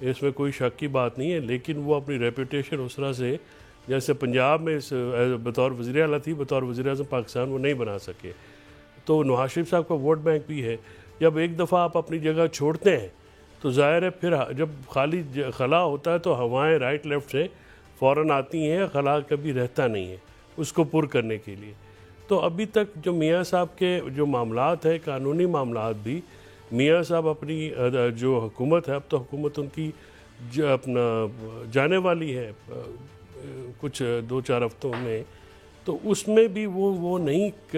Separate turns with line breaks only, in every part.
اس میں کوئی شک کی بات نہیں ہے، لیکن وہ اپنی ریپوٹیشن اس طرح سے جیسے پنجاب میں بطور وزیر اعلیٰ تھی، بطور وزیر اعظم پاکستان وہ نہیں بنا سکے. تو نواز شریف صاحب کا ووٹ بینک بھی ہے. جب ایک دفعہ آپ اپنی جگہ چھوڑتے ہیں تو ظاہر ہے پھر جب خالی خلا ہوتا ہے تو ہوائیں رائٹ لیفٹ سے فوراً آتی ہیں، خلا کبھی رہتا نہیں ہے اس کو پر کرنے کے لیے. تو ابھی تک جو میاں صاحب کے جو معاملات ہیں، قانونی معاملات بھی، میاں صاحب اپنی جو حکومت ہے، اب تو حکومت ان کی اپنا جانے والی ہے کچھ 2-4 ہفتوں میں، تو اس میں بھی وہ نہیں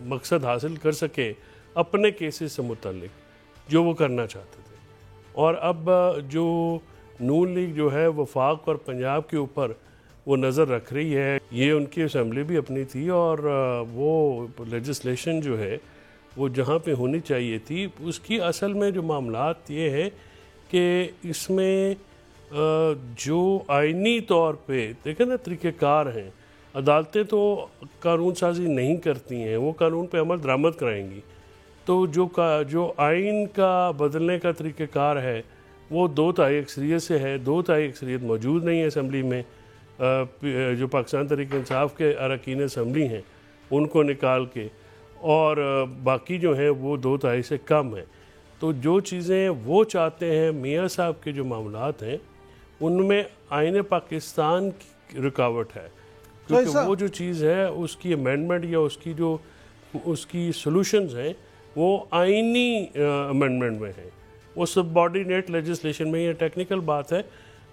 مقصد حاصل کر سکے اپنے کیسز سے متعلق جو وہ کرنا چاہتے تھے. اور اب جو نون لیگ جو ہے وفاق اور پنجاب کے اوپر وہ نظر رکھ رہی ہے، یہ ان کی اسمبلی بھی اپنی تھی اور وہ لیجسلیشن جو ہے وہ جہاں پہ ہونی چاہیے تھی، اس کی اصل میں جو معاملات یہ ہے کہ اس میں جو آئینی طور پہ دیکھیں نا طریقہ کار ہیں، عدالتیں تو قانون سازی نہیں کرتی ہیں، وہ قانون پہ عمل درآمد کرائیں گی. تو جو آئین کا بدلنے کا طریقہ کار ہے وہ 2/3 اکثریت سے ہے. 2/3 اکثریت موجود نہیں ہے اسمبلی میں. جو پاکستان تحریک انصاف کے اراکین اسمبلی ہیں ان کو نکال کے، اور باقی جو ہیں وہ 2/3 سے کم ہیں. تو جو چیزیں وہ چاہتے ہیں، میاں صاحب کے جو معاملات ہیں ان میں آئین پاکستان کی رکاوٹ ہے، کیونکہ وہ جو چیز ہے اس کی امینڈمنٹ یا اس کی سلوشنز ہیں وہ آئینی امینڈمنٹ میں ہیں، وہ سب آرڈینیٹ لیجسلیشن میں. یہ ٹیکنیکل بات ہے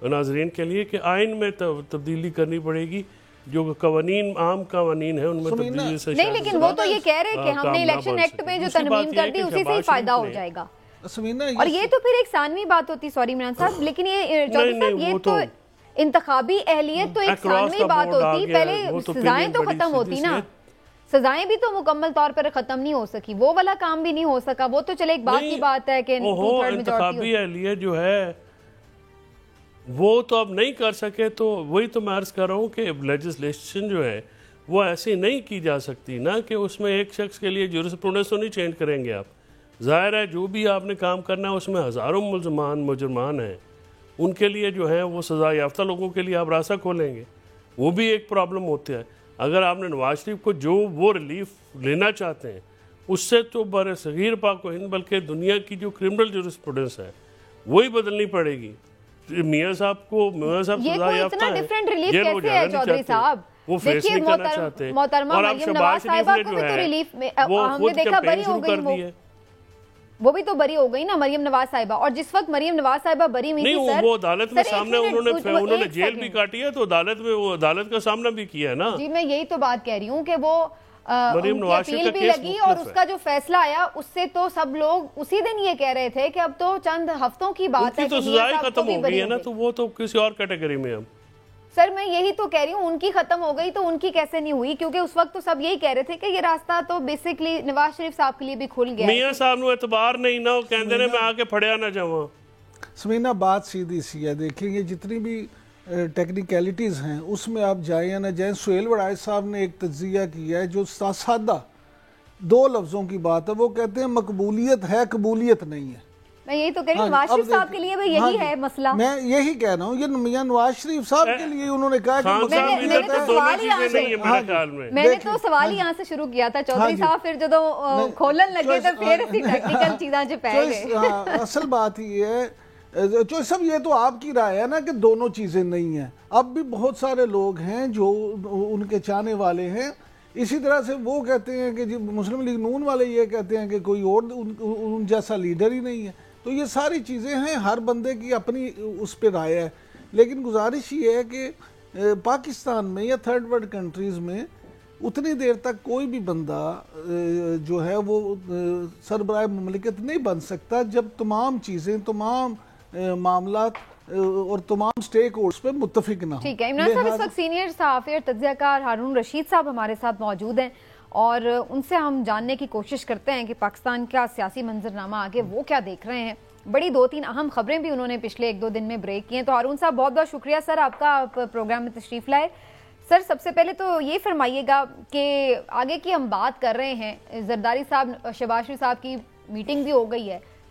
ناظرین کے لیے کہ آئین میں تبدیلی کرنی پڑے گی. جو قوانین عام قوانین ہیں ان میں تبدیلی سے
نہیں، لیکن وہ تو یہ کہہ رہے کہ ہم نے الیکشن ایکٹ میں جو تنوین کر دی اسی سے ہی فائدہ ہو جائے گا، اور یہ تو پھر ایک ثانوی بات ہوتی. سوری عمران صاحب، لیکن یہ چودھری صاحب یہ تو انتخابی اہلیت تو ایک ثانوی بات ہوتی. پہلے سزائیں تو ختم ہوتی نا، سزائیں بھی تو مکمل طور پر ختم نہیں ہو سکی، وہ والا کام بھی نہیں ہو سکا. وہ تو چلے ایک بات کی بات ہے کہ
انتخابی اہلیت جو ہے وہ تو اب نہیں کر سکے. تو وہی تو میں عرض کر رہا ہوں کہ لیجسلیشن جو ہے وہ ایسی نہیں کی جا سکتی نا کہ اس میں ایک شخص کے لیے جورسپروڈنس تو نہیں چینج کریں گے آپ. ظاہر ہے جو بھی آپ نے کام کرنا ہے اس میں ہزاروں مجرمان ہیں، ان کے لیے جو ہے وہ سزا یافتہ لوگوں کے لیے آپ راستہ کھولیں گے. وہ بھی ایک پرابلم ہوتا ہے. اگر آپ نے نواز شریف کو جو وہ ریلیف لینا چاہتے ہیں اس سے تو بر صغیر پاک و ہند بلکہ دنیا کی جو کرمنل جورسپروڈنس ہے وہی بدلنی پڑے گی. میاں صاحب سزا یافتہ ہیں، جیل وہ جانا نہیں چاہتے، وہ فیس نہیں کرنا چاہتے، اور اب شہباز شریف نے جو ہے وہ خود کیمپین شروع کر دی ہے.
وہ بھی تو بری ہو گئی نا مریم نواز صاحبہ. اور جس وقت مریم نواز صاحبہ بری ہوئی تھی
نہیں، وہ عدالت میں سامنے انہوں نے جیل بھی کاٹی ہے، تو عدالت میں وہ عدالت کا سامنا بھی کیا ہے نا.
جی میں یہی تو بات کہہ رہی ہوں کہ وہ اپیل بھی لگی اور اس کا جو فیصلہ آیا اس سے تو سب لوگ اسی دن یہ کہہ رہے تھے کہ اب تو چند ہفتوں کی بات ہے
تو سزا ختم ہو گئی ہے نا، تو وہ تو کسی اور کیٹیگری میں. اب
سر میں یہی تو کہہ رہی ہوں ان کی ختم ہو گئی تو ان کی کیسے نہیں ہوئی، کیونکہ اس وقت تو سب یہی کہہ رہے تھے کہ یہ راستہ تو بیسکلی نواز شریف صاحب کے لیے بھی کھل گیا.
میاں صاحب نو اعتبار نہیں نا، وہ کہندے نے میں آ کے پھڑیا نہ جاواں.
سمینہ بات سیدھی سی ہے، دیکھیں یہ جتنی بھی ٹیکنیکلٹیز ہیں اس میں آپ جائیں یا نہ جائیں. سہیل وڑائچ صاحب نے ایک تجزیہ کیا ہے جو سادہ 2 لفظوں کی بات ہے. وہ کہتے ہیں مقبولیت ہے، قبولیت نہیں ہے.
میں یہی تو کہہ رہی ہوں نواز شریف صاحب کے لیے بھی یہی ہے مسئلہ.
میں یہی کہہ رہا ہوں، یہ میاں نواز شریف صاحب کے لیے انہوں نے کہا کہ
میں نے تو سوال ہی یہاں سے شروع کیا تھا چودھری صاحب، پھر جدو کھولن لگے تو پھر اسی ٹیکنیکل چیزاں جو پہ گئے.
اصل بات یہ ہے جو سب یہ تو آپ کی رائے ہے نا کہ دونوں چیزیں نہیں ہیں. اب بھی بہت سارے لوگ ہیں جو ان کے چاہنے والے ہیں. اسی طرح سے وہ کہتے ہیں کہ مسلم لیگ نون والے یہ کہتے ہیں کہ کوئی اور ان جیسا لیڈر ہی نہیں ہے. تو یہ ساری چیزیں ہیں، ہر بندے کی اپنی اس پہ رائے ہے. لیکن گزارش یہ ہے کہ پاکستان میں یا تھرڈ ورلڈ کنٹریز میں اتنی دیر تک کوئی بھی بندہ جو ہے وہ سربراہ مملکت نہیں بن سکتا جب تمام چیزیں، تمام معاملات اور تمام سٹیک ہولڈرز پہ متفق نہ ہوں.
ٹھیک ہے عمران صاحب، اس وقت سینئر صحافی اور تجزیہ کار ہارون رشید صاحب ہمارے ساتھ موجود ہیں اور ان سے ہم جاننے کی کوشش کرتے ہیں کہ پاکستان کا سیاسی منظرنامہ آگے وہ کیا دیکھ رہے ہیں. بڑی 2-3 اہم خبریں بھی انہوں نے پچھلے 1-2 دن میں بریک کی ہیں. تو ہارون صاحب بہت بہت شکریہ سر آپ کا پروگرام میں تشریف لائے. سر سب سے پہلے تو یہ فرمائیے گا کہ آگے کی ہم بات کر رہے ہیں، زرداری صاحب شہباز شریف صاحب کی میٹنگ بھی ہو گئی ہے،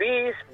20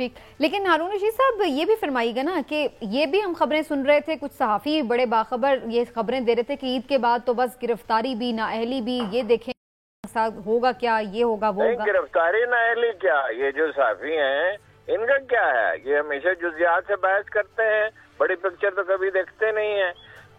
ٹھیک، لیکن ہارون رشید صاحب یہ بھی فرمائیے گا نا کہ یہ بھی ہم خبریں سن رہے تھے، کچھ صحافی بڑے باخبر یہ خبریں دے رہے تھے کہ عید کے بعد تو بس گرفتاری بھی، نااہلی بھی، یہ دیکھیں ہوگا کیا، یہ ہوگا وہ ہوگا۔
گرفتاری نااہلی کیا، یہ جو صحافی ہیں ان کا کیا ہے، یہ ہمیشہ جزیات سے بحث کرتے ہیں، بڑی پکچر تو کبھی دیکھتے نہیں ہیں۔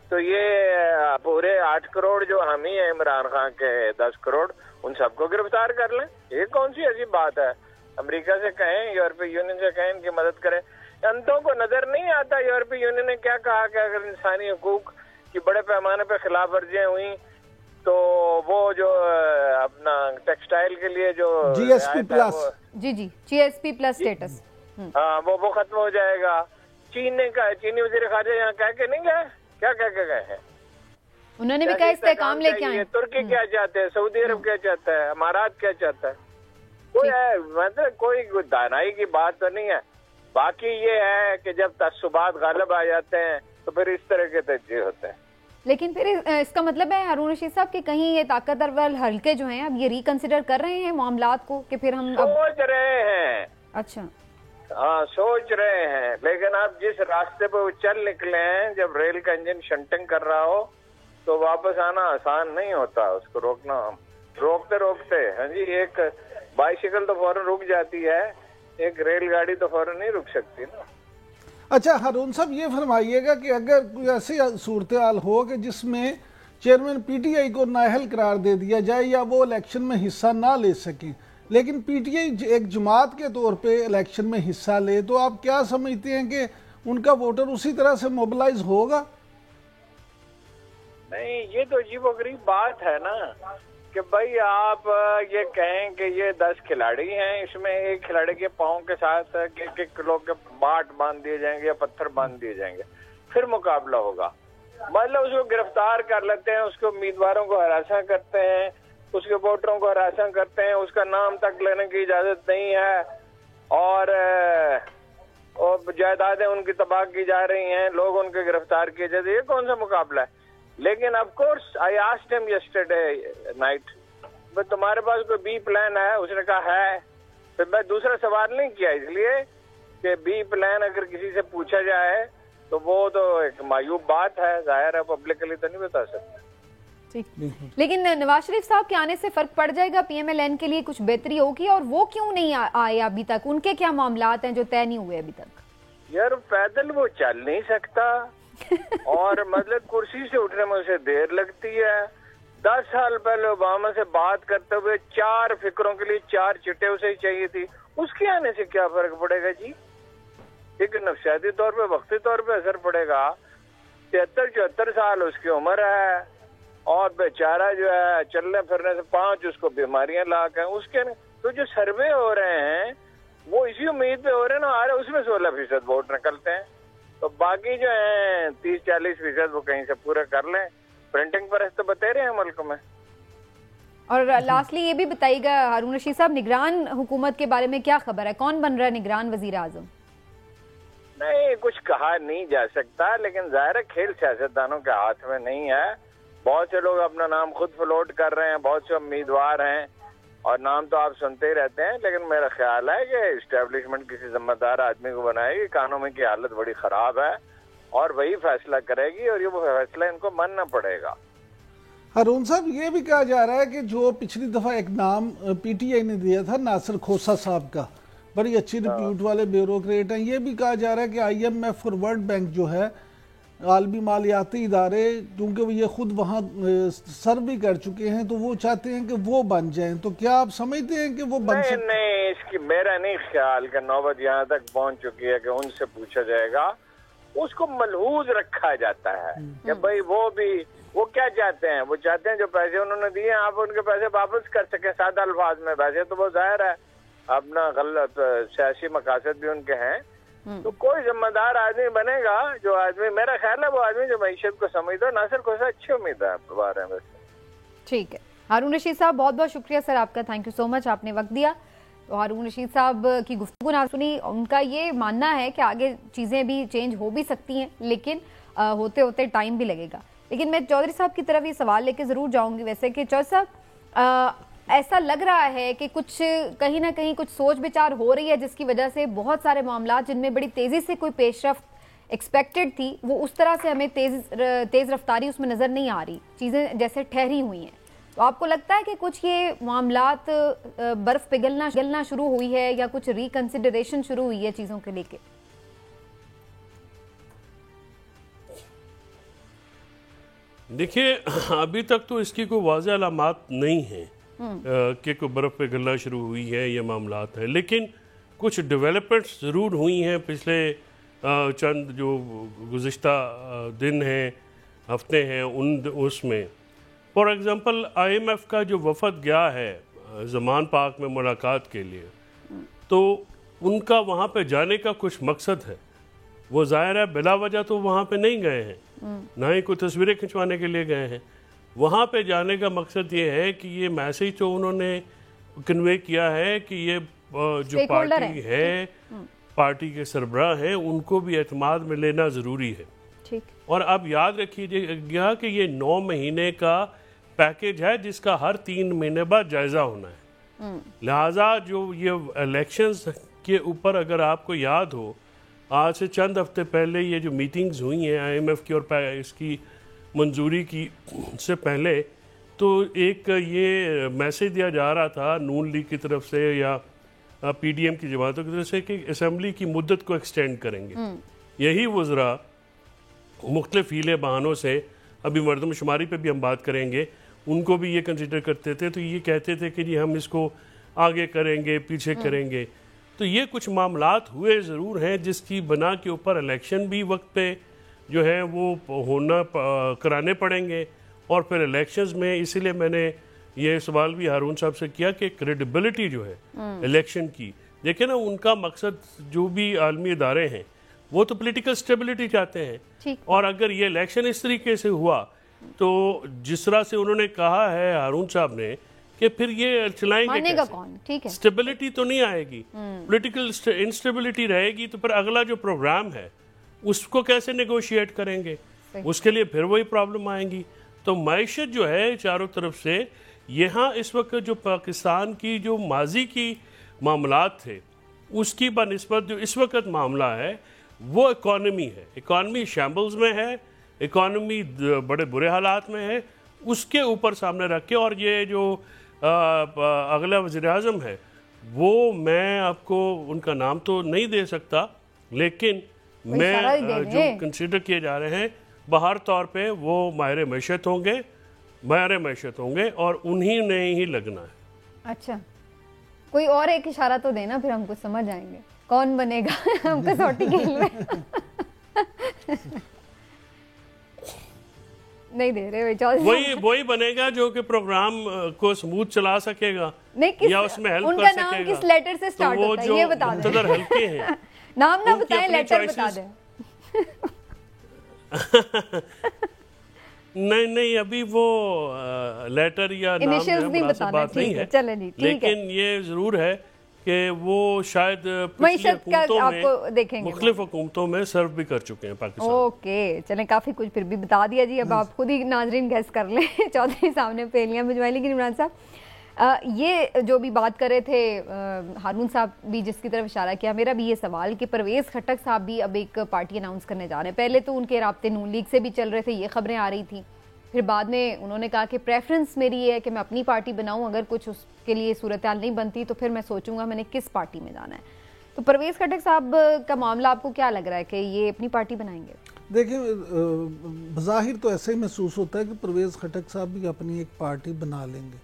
تو یہ پورے 8 کروڑ جو حامی ہیں عمران خان کے 10 کروڑ، ان سب کو گرفتار کر لیں، یہ کون سی عجیب بات ہے؟ امریکہ سے کہیں، یورپی یونین سے کہیں ان کی مدد کریں۔ انتوں کو نظر نہیں آتا یورپی یونین نے کیا کہا کہ اگر انسانی حقوق کی بڑے پیمانے پہ خلاف ورزیاں ہوئیں تو وہ جو اپنا ٹیکسٹائل کے لیے جو
جی ایس پی پلس،
جی جی ایس پی پلس سٹیٹس،
ہاں وہ ختم ہو جائے گا۔ چین نے کہا، چینی وزیر خارجہ یہاں کہہ کے نہیں گئے، کیا کہہ کے گئے ہیں؟
انہوں نے بھی کہا استحکام لے کے آئیں۔
ترکی کیا چاہتے ہیں، سعودی عرب کیا چاہتا ہے، امارات کیا چاہتا ہے؟ کوئی مطلب کوئی دانائی کی بات تو نہیں ہے۔ باقی یہ ہے کہ جب تعصبات غالب آ جاتے ہیں تو پھر اس طرح کے تجزیے ہوتے ہیں۔
لیکن پھر اس کا مطلب ہے ہارون رشید صاحب کہ کہیں یہ طاقتور حلقے جو ہیں اب یہ ریکنسیڈر کر رہے ہیں معاملات کو کہ پھر ہم
سوچ رہے ہیں۔
اچھا،
ہاں سوچ رہے ہیں، لیکن آپ جس راستے پہ وہ چل نکلے ہیں، جب ریل کا انجن شنٹنگ کر رہا ہو تو واپس آنا آسان نہیں ہوتا، اس کو روکنا روکتے ہاں جی، ایک بائیسیکل تو فوراً رک جاتی ہے، ایک ریل گاڑی تو فوراً نہیں رک سکتی نا۔
اچھا ہارون صاحب یہ فرمائیے گا کہ اگر کوئی ایسی صورتحال ہو کہ جس میں چیئرمین پی ٹی آئی کو نااہل قرار دے دیا جائے یا وہ الیکشن میں حصہ نہ لے سکیں، لیکن پی ٹی آئی ایک جماعت کے طور پہ الیکشن میں حصہ لے، تو آپ کیا سمجھتے ہیں کہ ان کا ووٹر اسی طرح سے موبلائز ہوگا؟
نہیں، یہ تو عجیب و غریب بات ہے نا کہ بھائی آپ یہ کہیں کہ یہ 10 کھلاڑی ہیں، اس میں ایک کھلاڑی کے پاؤں کے ساتھ 1 کلو کے باٹ باندھ دیے جائیں گے یا پتھر باندھ دیے جائیں گے، پھر مقابلہ ہوگا۔ مطلب اس کو گرفتار کر لیتے ہیں، اس کے امیدواروں کو ہراساں کرتے ہیں، اس کے ووٹروں کو ہراساں کرتے ہیں، اس کا نام تک لینے کی اجازت نہیں ہے، اور جائیدادیں ان کی تباہ کی جا رہی ہیں، لوگ ان کے گرفتار کیے جاتے ہیں، یہ کون سا مقابلہ ہے؟ لیکن آف کورس آئی آسکڈ ہم یسٹرڈے نائٹ، تمہارے پاس کوئی بی پلان ہے؟ اس نے کہا ہے۔ پھر میں دوسرا سوال نہیں کیا، اس لیے کہ بی پلان اگر کسی سے پوچھا جائے تو وہ تو ایک معیوب بات ہے، ظاہر ہے پبلکلی تو نہیں بتا سکتے۔
لیکن نواز شریف صاحب کے آنے سے فرق پڑ جائے گا، پی ایم ایل این کے لیے کچھ بہتری ہوگی، اور وہ کیوں نہیں آئے ابھی تک؟ ان کے کیا معاملات ہیں جو طے نہیں ہوئے ابھی تک؟
یار پیدل وہ چل نہیں سکتا، اور مطلب کرسی سے اٹھنے میں اسے دیر لگتی ہے۔ 10 سال پہلے اوباما سے بات کرتے ہوئے 4 فکروں کے لیے 4 چٹیں اسے ہی چاہیے تھی، اس کے آنے سے کیا فرق پڑے گا جی؟ ایک نفسیاتی طور پہ وقتی طور پہ اثر پڑے گا۔ 73-74 سال اس کی عمر ہے، اور بیچارہ جو ہے چلنے پھرنے سے 5 اس کو بیماریاں لاحق ہیں۔ اس کے تو جو سروے ہو رہے ہیں وہ اسی امید پہ ہو رہے ہیں نا، اس میں 16% ووٹ نکلتے ہیں، تو باقی جو ہیں 30-40% وہ کہیں سے پورے کر لیں۔ پرنٹنگ پریس تو بتے رہے ہیں ملک میں۔
اور لاسٹلی یہ بھی بتائیے گا ہارون رشید صاحب، نگران حکومت کے بارے میں کیا خبر ہے؟ کون بن رہا ہے نگران وزیر اعظم؟
نہیں، کچھ کہا نہیں جا سکتا، لیکن ظاہر ہے کھیل سیاستدانوں کے ہاتھ میں نہیں ہے۔ بہت سے لوگ اپنا نام خود فلوٹ کر رہے ہیں، بہت سے امیدوار ہیں، اور نام تو آپ سنتے ہی رہتے ہیں، لیکن میرا خیال ہے کہ اسٹیبلشمنٹ کسی ذمہ دار آدمی کو بنائے گی۔ اکانومی کی حالت بڑی خراب ہے اور وہی فیصلہ کرے گی، اور یہ وہ فیصلہ ان کو ماننا پڑے گا۔
ہارون صاحب یہ بھی کہا جا رہا ہے کہ جو پچھلی دفعہ ایک نام پی ٹی آئی نے دیا تھا ناصر کھوسہ صاحب کا، بڑی اچھی ریپیوٹ والے بیوروکریٹ ہیں، یہ بھی کہا جا رہا ہے کہ آئی ایم ایف اور ورلڈ بینک جو ہے عالمی مالیاتی ادارے، کیونکہ وہ یہ خود وہاں سر بھی کر چکے ہیں، تو وہ چاہتے ہیں کہ وہ بن جائیں، تو کیا آپ سمجھتے ہیں کہ وہ بن سکتے ہیں؟
نہیں، اس کی میرا نہیں خیال کہ نوبت یہاں تک پہنچ چکی ہے کہ ان سے پوچھا جائے گا۔ اس کو ملحوظ رکھا جاتا ہے کہ بھائی وہ کیا چاہتے ہیں؟ وہ چاہتے ہیں جو پیسے انہوں نے دیے آپ ان کے پیسے واپس کر سکیں، سادہ الفاظ میں۔ ویسے تو وہ ظاہر ہے اپنا غلط سیاسی مقاصد بھی ان کے ہیں، تو کوئی ذمہ دار آدمی بنے گا، جو آدمی میرا خیال ہے وہ آدمی جو معیشت کو سمجھتا ہے۔ ناصر کھوسہ اچھی امید ہے بارے میں۔
ٹھیک ہے ہارون رشید صاحب، بہت بہت شکریہ سر آپ کا، تھینک یو سو مچ، آپ نے وقت دیا۔ تو ہارون رشید صاحب کی گفتگو نہ سنی، ان کا یہ ماننا ہے کہ آگے چیزیں بھی چینج ہو بھی سکتی ہیں، لیکن ہوتے ہوتے ٹائم بھی لگے گا۔ لیکن میں چودھری صاحب کی طرف یہ سوال لے کے ضرور جاؤں گی ویسے کہ چودھری صاحب ایسا لگ رہا ہے کہ کچھ کہیں نہ کہیں کچھ سوچ بچار ہو رہی ہے جس کی وجہ سے بہت سارے معاملات جن میں بڑی تیزی سے کوئی پیش رفت ایکسپیکٹڈ تھی وہ اس طرح سے ہمیں تیز رفتاری اس میں نظر نہیں آ رہی, چیزیں جیسے ٹھہری ہوئی ہیں. تو آپ کو لگتا ہے کہ کچھ یہ معاملات برف پگھلنا شروع ہوئی ہے یا کچھ ریکنسیڈریشن شروع ہوئی ہے چیزوں کے لے کے؟
دیکھیے ابھی تک تو اس کی کوئی واضح علامات نہیں ہیں کہ کوئی برف پگھلنا شروع ہوئی ہے یہ معاملات ہیں, لیکن کچھ ڈیولپمنٹس ضرور ہوئی ہیں پچھلے چند جو گزشتہ دن ہیں, ہفتے ہیں, اس میں for example I M F کا جو وفد گیا ہے زمان پاک میں ملاقات کے لیے, تو ان کا وہاں پہ جانے کا کچھ مقصد ہے. وہ ظاہر ہے بلا وجہ تو وہاں پہ نہیں گئے ہیں, نہ ہی کوئی تصویریں کھنچوانے کے لیے گئے ہیں. وہاں پہ جانے کا مقصد یہ ہے کہ یہ میسیج تو انہوں نے کنوے کیا ہے کہ یہ جو پارٹی ہے, پارٹی کے سربراہ ہیں, ان کو بھی اعتماد میں لینا ضروری ہے. اور اب یاد رکھیے گا کہ یہ 9 مہینے کا پیکیج ہے جس کا ہر 3 مہینے بعد جائزہ ہونا ہے. لہٰذا جو یہ الیکشنز کے اوپر اگر آپ کو یاد ہو, آج سے چند ہفتے پہلے یہ جو میٹنگز ہوئی ہیں آئی ایم ایف کی اور اس کی منظوری کی سے پہلے, تو ایک یہ میسیج دیا جا رہا تھا نون لیگ کی طرف سے یا پی ڈی ایم کی جماعتوں کی طرف سے کہ اسمبلی کی مدت کو ایکسٹینڈ کریں گے. یہی وزراء مختلف ہیلے بہانوں سے, ابھی مردم شماری پہ بھی ہم بات کریں گے, ان کو بھی یہ کنسیڈر کرتے تھے, تو یہ کہتے تھے کہ جی ہم اس کو آگے کریں گے, پیچھے کریں گے. تو یہ کچھ معاملات ہوئے ضرور ہیں جس کی بنا کے اوپر الیکشن بھی وقت پہ جو ہے وہ کرانے پڑیں گے. اور پھر الیکشنز میں اسی لیے میں نے یہ سوال بھی ہارون صاحب سے کیا کہ کریڈیبلٹی جو ہے الیکشن کی, دیکھیں نا ان کا مقصد جو بھی عالمی ادارے ہیں وہ تو پولیٹیکل سٹیبلٹی چاہتے ہیں, اور اگر یہ الیکشن اس طریقے سے ہوا تو جس طرح سے انہوں نے کہا ہے ہارون صاحب نے کہ پھر یہ چلائیں گے کیسے؟ سٹیبلٹی تو نہیں آئے گی, پولیٹیکل انسٹیبلٹی رہے گی, تو پھر اگلا جو پروگرام ہے اس کو کیسے نیگوشیٹ کریں گے؟ اس کے لیے پھر وہی پرابلم آئیں گی. تو معیشت جو ہے چاروں طرف سے, یہاں اس وقت جو پاکستان کی جو ماضی کی معاملات تھے اس کی بنسبت جو اس وقت معاملہ ہے وہ اکانومی ہے. اکانومی شیمبلز میں ہے, اکانومی بڑے برے حالات میں ہے. اس کے اوپر سامنے رکھ کے, اور یہ جو اگلا وزیر اعظم ہے وہ میں آپ کو ان کا نام تو نہیں دے سکتا, لیکن میں جو کنسیڈر کیے جا رہے ہیں باہر طور پہ وہ ماہر معیشت ہوں گے اور انہی نے ہی لگنا ہے.
اچھا, کوئی اور ایک اشارہ تو دینا پھر ہم کو سمجھ آئیں گے کون بنے گا ہم کسوٹی کھیل میں. نہیں دے رہے
وہی بنے گا جو کہ پروگرام کو سموتھ چلا سکے گا یا اس میں ہیلپ
ان
کر
کا
سکے
نام
گا.
کس لیٹر سے سٹارٹ ہوتا ہے یہ بتا دیں.
مقتدر حلقے ہیں,
نام نہ بتائیں, لیٹر بتا دیں.
نہیں ابھی وہ لیٹر یا نام مناسب بات نہیں ہے, لیکن یہ ضرور ہے کہ وہ شاید مختلف حکومتوں میں سرو بھی کر چکے ہیں پاکستان.
اوکے, چلیں کافی کچھ پھر بھی بتا دیا جی. اب آپ خود ہی ناظرین گیس کر لیں چودھری صاحب نے پہلیاں بھجوائی. لیکن عمران صاحب یہ جو بھی بات کر رہے تھے ہارون صاحب بھی جس کی طرف اشارہ کیا, میرا بھی یہ سوال کہ پرویز خٹک صاحب بھی اب ایک پارٹی اناؤنس کرنے جا رہے ہیں. پہلے تو ان کے رابطے نون لیگ سے بھی چل رہے تھے, یہ خبریں آ رہی تھیں. پھر بعد میں انہوں نے کہا کہ پریفرنس میری یہ ہے کہ میں اپنی پارٹی بناؤں, اگر کچھ اس کے لیے صورتحال نہیں بنتی تو پھر میں سوچوں گا میں نے کس پارٹی میں جانا ہے. تو پرویز خٹک صاحب کا معاملہ آپ کو کیا لگ رہا ہے کہ یہ اپنی پارٹی بنائیں گے؟
دیکھیں بظاہر تو ایسا ہی محسوس ہوتا ہے کہ پرویز خٹک صاحب بھی اپنی ایک پارٹی بنا لیں گے,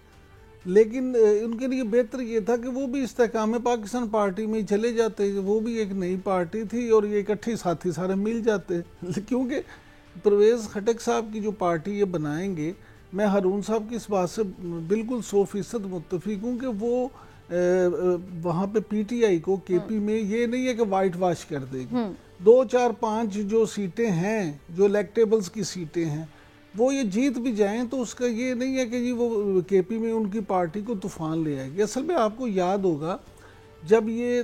لیکن ان کے لیے بہتر یہ تھا کہ وہ بھی استحکام پاکستان پارٹی میں ہی چلے جاتے. وہ بھی ایک نئی پارٹی تھی اور یہ اکٹھے ساتھی سارے مل جاتے, کیونکہ پرویز خٹک صاحب کی جو پارٹی یہ بنائیں گے, میں ہارون صاحب کی اس بات سے بالکل 100% متفق ہوں کہ وہ وہاں پہ پی ٹی آئی کو کے پی میں یہ نہیں ہے کہ وائٹ واش کر دے گی. 2 4 5 جو سیٹیں ہیں جو الیکٹیبلز کی سیٹیں ہیں وہ یہ جیت بھی جائیں تو اس کا یہ نہیں ہے کہ جی وہ کے پی میں ان کی پارٹی کو طوفان لے آئے گی. اصل میں آپ کو یاد ہوگا جب یہ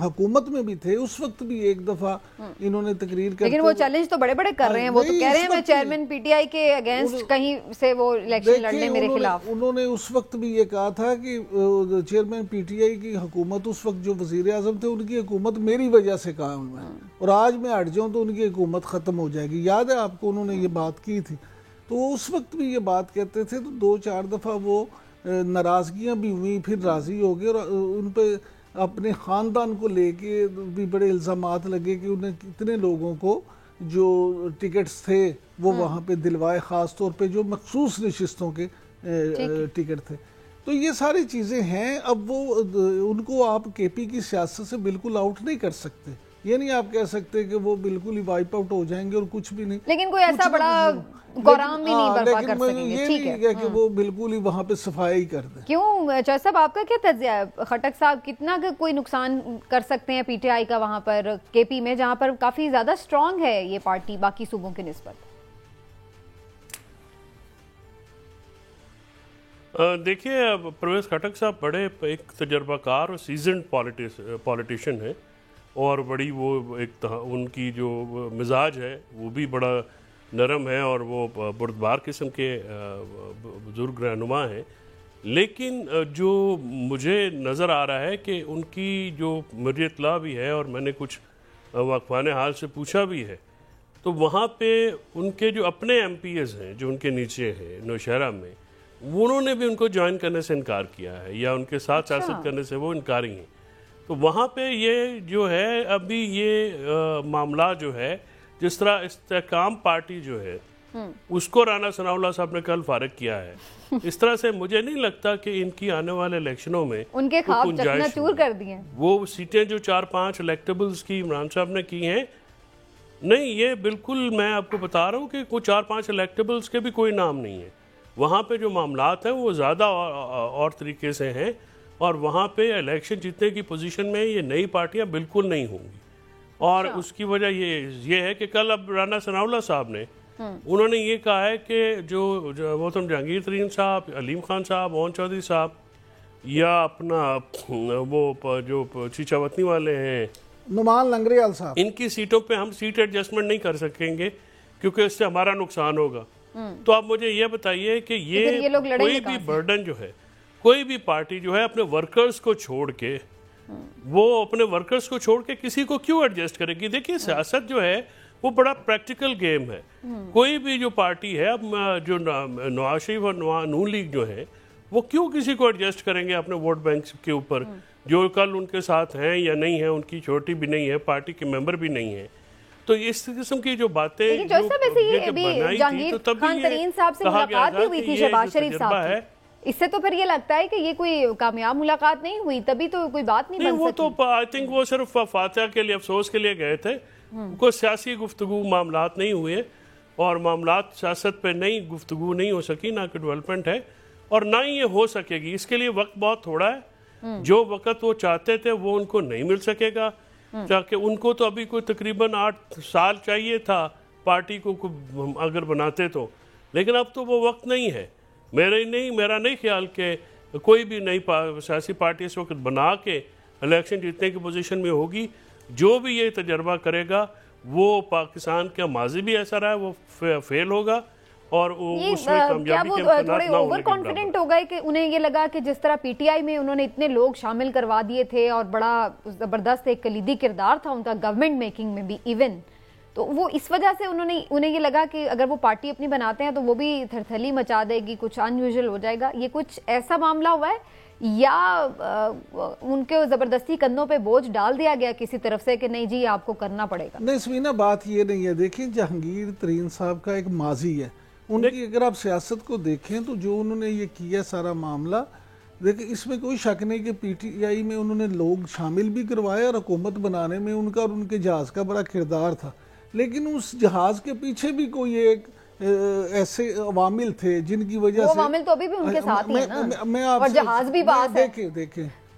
حکومت میں بھی تھے اس وقت بھی ایک دفعہ انہوں نے تقریر
لیکن وہ چیلنج تو بڑے بڑے کر رہے ہیں، وہ تو کہہ رہے ہیں میں چیئرمین پی ٹی آئی کے اگینسٹ کہیں سے وہ الیکشن لڑنے میرے خلاف.
انہوں نے اس وقت بھی یہ کہا تھا کہ چیئرمین پی ٹی آئی کی حکومت اس وقت جو وزیر اعظم تھے ان کی حکومت میری وجہ سے قائم ہے اور آج میں ہٹ جاؤں تو ان کی حکومت ختم ہو جائے گی. یاد ہے آپ کو انہوں نے یہ بات کی تھی. تو وہ اس وقت بھی یہ بات کہتے تھے تو 2-4 دفعہ وہ ناراضگیاں بھی ہوئیں، پھر راضی ہو گئے اور ان پہ اپنے خاندان کو لے کے بھی بڑے الزامات لگے کہ انہیں کتنے لوگوں کو جو ٹکٹس تھے وہ وہاں پہ دلوائے، خاص طور پہ جو مخصوص نشستوں کے ٹکٹ تھے. تو یہ ساری چیزیں ہیں. اب وہ ان کو آپ کے پی کی سیاست سے بالکل آؤٹ نہیں کر سکتے. یہ نہیں آپ کہہ سکتے کہ وہ بالکل ہی وائپ آؤٹ ہو جائیں گے اور کچھ بھی نہیں،
لیکن کوئی ایسا بڑا گورام بھی نہیں برپا کر سکیں گے.
ٹھیک ہے کہ وہ بالکل ہی وہاں پہ صفائی کر دیں.
کیوں چوہدری صاحب آپ کا کیا تجزیہ ہے؟ خٹک صاحب کتنا کوئی نقصان کر سکتے ہیں پی ٹی آئی کا وہاں پر کے پی میں، جہاں پر کافی زیادہ اسٹرانگ ہے یہ پارٹی باقی صوبوں کی نسبت؟
دیکھیے پرویز خٹک صاحب بڑے ایک تجربہ کار اور سیزنڈ پولیٹیشین ہیں اور بڑی وہ ایک ان کی جو مزاج ہے وہ بھی بڑا نرم ہے اور وہ بردبار قسم کے بزرگ رہنما ہیں. لیکن جو مجھے نظر آ رہا ہے کہ ان کی جو مجھے اطلاع بھی ہے اور میں نے کچھ واقفان حال سے پوچھا بھی ہے تو وہاں پہ ان کے جو اپنے ایم پی ایز ہیں جو ان کے نیچے ہیں نوشہرہ میں، انہوں نے بھی ان کو جوائن کرنے سے انکار کیا ہے یا ان کے ساتھ سیاست کرنے سے وہ انکاری ہیں. تو وہاں پہ یہ جو ہے ابھی یہ معاملہ جو ہے جس طرح استحکام پارٹی جو ہے اس کو رانا ثناء اللہ صاحب نے کل فارغ کیا ہے، اس طرح سے مجھے نہیں لگتا کہ ان کی آنے والے الیکشنوں میں
ان کے خواب چکنا کر دیے.
وہ سیٹیں جو 4-5 الیکٹیبلز کی عمران صاحب نے کی ہیں، نہیں یہ بالکل میں آپ کو بتا رہا ہوں کہ وہ 4-5 الیکٹیبلز کے بھی کوئی نام نہیں ہے. وہاں پہ جو معاملات ہیں وہ زیادہ اور طریقے سے ہیں اور وہاں پہ الیکشن جیتنے کی پوزیشن میں یہ نئی پارٹیاں بالکل نہیں ہوں گی. اور اس کی وجہ یہ ہے کہ کل اب رانا ثناء اللہ صاحب نے انہوں نے یہ کہا ہے کہ جو محترم جہانگیر ترین صاحب، علیم خان صاحب، اون چودھری صاحب یا اپنا وہ جو چیچا وطنی والے ہیں
نعمان لنگریال صاحب، ان
کی سیٹوں پہ ہم سیٹ ایڈجسٹمنٹ نہیں کر سکیں گے کیونکہ اس سے ہمارا نقصان ہوگا. تو آپ مجھے یہ بتائیے کہ یہ کوئی بھی برڈن جو ہے، کوئی بھی پارٹی جو ہے اپنے ورکرز کو چھوڑ کے کسی کو کیوں ایڈجسٹ کرے گی؟ دیکھیے سیاست جو ہے وہ بڑا پریکٹیکل گیم ہے. کوئی بھی جو پارٹی ہے، اب جو نواز شریف اور نون لیگ جو ہے وہ کیوں کسی کو ایڈجسٹ کریں گے اپنے ووٹ بینک کے اوپر، جو کل ان کے ساتھ ہیں یا نہیں ہیں، ان کی چھوٹی بھی نہیں ہے، پارٹی کے ممبر بھی نہیں ہیں. تو اس قسم کی جو باتیں
جہانگیر خان ترین صاحب سے ملاقات بھی ہوئی تھی شہباز شریف صاحب کی، اس سے تو پھر یہ لگتا ہے کہ یہ کوئی کامیاب ملاقات نہیں ہوئی، تبھی تو کوئی بات نہیں بن سکی.
وہ تو آئی تھنک وہ صرف فاتحہ کے لیے، افسوس کے لیے گئے تھے. کوئی سیاسی گفتگو معاملات نہیں ہوئے اور معاملات سیاست پہ نئی گفتگو نہیں ہو سکی، نہ کہ ڈیولپمنٹ ہے اور نہ ہی یہ ہو سکے گی. اس کے لیے وقت بہت تھوڑا ہے. جو وقت وہ چاہتے تھے وہ ان کو نہیں مل سکے گا، تاکہ ان کو تو ابھی کوئی تقریباً 8 سال چاہیے تھا پارٹی کو اگر بناتے تو، لیکن اب تو وہ وقت نہیں ہے. میرا نہیں خیال کہ کوئی بھی نئی سیاسی پارٹی اس وقت بنا کے الیکشن جیتنے کی پوزیشن میں ہوگی. جو بھی یہ تجربہ کرے گا وہ پاکستان کا ماضی بھی ایسا رہا ہے وہ فیل ہوگا اور اس میں کامیابی کے امکانات نہ ہونے کے برابر.
اوور کانفیڈنٹ ہو گئے کہ انہیں یہ لگا کہ جس طرح پی ٹی آئی میں انہوں نے اتنے لوگ شامل کروا دیے تھے اور بڑا زبردست ایک کلیدی کردار تھا ان کا گورنمنٹ میکنگ میں بھی ایون، تو وہ اس وجہ سے انہیں یہ لگا کہ اگر وہ پارٹی اپنی بناتے ہیں تو وہ بھی تھرتھلی مچا دے گی، کچھ ان یوزول ہو جائے گا. یہ کچھ ایسا معاملہ ہوا ہے یا ان کے زبردستی کندھوں پہ بوجھ ڈال دیا گیا کسی طرف سے کہ نہیں جی آپ کو کرنا پڑے گا؟
نہیں سمینہ، بات یہ نہیں ہے. دیکھیں جہانگیر ترین صاحب کا ایک ماضی ہے، ان کی اگر آپ سیاست کو دیکھیں تو جو انہوں نے یہ کیا سارا معاملہ، دیکھیں اس میں کوئی شک نہیں کہ پی ٹی آئی میں انہوں نے لوگ شامل بھی کروائے اور حکومت بنانے میں ان کا اور ان کے جہاز کا بڑا کردار تھا. لیکن اس جہاز کے پیچھے بھی کوئی ایک ایسے عوامل تھے جن کی وجہ سے
وہ عوامل تو ابھی بھی ان کے ساتھ ہی ہیں نا، اور جہاز بھی باس ہے.